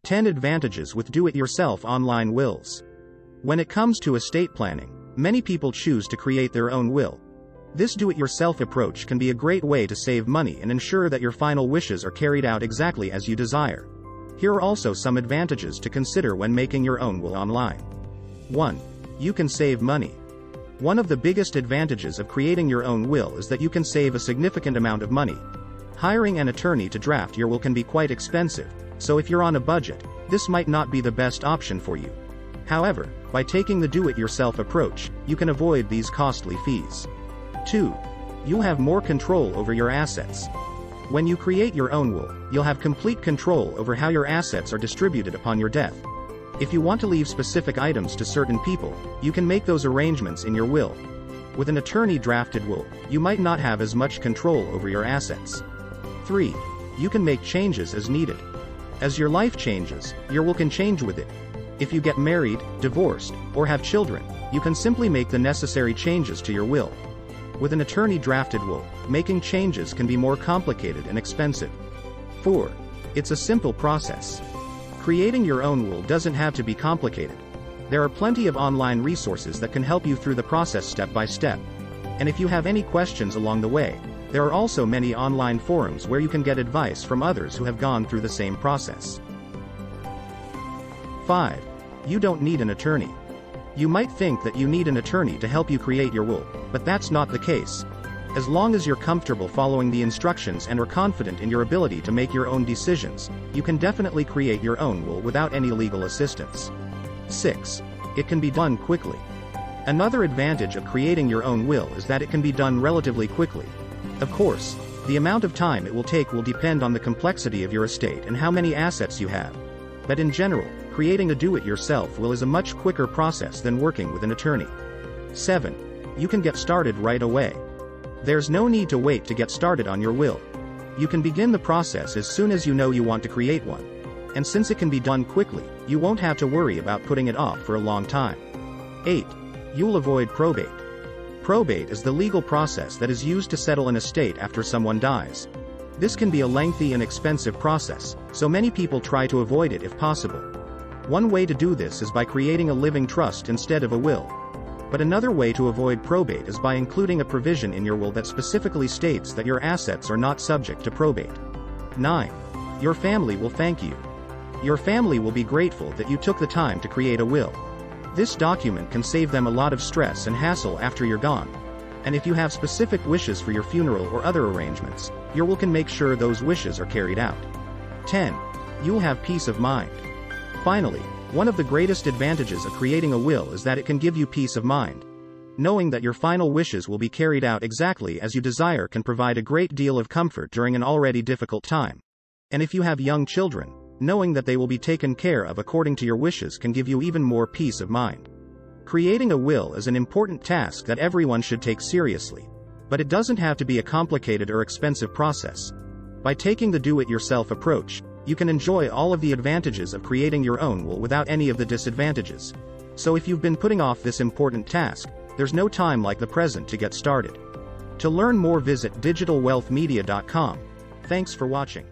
10 Advantages with Do-It-Yourself Online Wills. When it comes to estate planning, many people choose to create their own will. This do-it-yourself approach can be a great way to save money and ensure that your final wishes are carried out exactly as you desire. Here are also some advantages to consider when making your own will online. 1. You can save money. One of the biggest advantages of creating your own will is that you can save a significant amount of money. Hiring an attorney to draft your will can be quite expensive, so if you're on a budget, this might not be the best option for you. However, by taking the do-it-yourself approach, you can avoid these costly fees. 2. You'll have more control over your assets. When you create your own will, you'll have complete control over how your assets are distributed upon your death. If you want to leave specific items to certain people, you can make those arrangements in your will. With an attorney-drafted will, you might not have as much control over your assets. 3. You can make changes as needed. As your life changes, your will can change with it. If you get married, divorced, or have children, you can simply make the necessary changes to your will. With an attorney-drafted will, making changes can be more complicated and expensive. 4. It's a simple process. Creating your own will doesn't have to be complicated. There are plenty of online resources that can help you through the process step by step. And if you have any questions along the way, there are also many online forums where you can get advice from others who have gone through the same process. 5. You don't need an attorney. You might think that you need an attorney to help you create your will, but that's not the case. As long as you're comfortable following the instructions and are confident in your ability to make your own decisions, you can definitely create your own will without any legal assistance. 6. It can be done quickly. Another advantage of creating your own will is that it can be done relatively quickly. Of course, the amount of time it will take will depend on the complexity of your estate and how many assets you have. But in general, creating a do-it-yourself will is a much quicker process than working with an attorney. 7. You can get started right away. There's no need to wait to get started on your will. You can begin the process as soon as you know you want to create one. And since it can be done quickly, you won't have to worry about putting it off for a long time. 8. You'll avoid probate. Probate is the legal process that is used to settle an estate after someone dies. This can be a lengthy and expensive process, so many people try to avoid it if possible. One way to do this is by creating a living trust instead of a will. But another way to avoid probate is by including a provision in your will that specifically states that your assets are not subject to probate. 9. Your family will thank you. Your family will be grateful that you took the time to create a will. This document can save them a lot of stress and hassle after you're gone. And if you have specific wishes for your funeral or other arrangements, your will can make sure those wishes are carried out. 10. You'll have peace of mind. Finally, one of the greatest advantages of creating a will is that it can give you peace of mind. Knowing that your final wishes will be carried out exactly as you desire can provide a great deal of comfort during an already difficult time. And if you have young children, knowing that they will be taken care of according to your wishes can give you even more peace of mind. Creating a will is an important task that everyone should take seriously. But it doesn't have to be a complicated or expensive process. By taking the do-it-yourself approach, you can enjoy all of the advantages of creating your own will without any of the disadvantages. So if you've been putting off this important task, there's no time like the present to get started. To learn more, visit digitalwealthmedia.com. Thanks for watching.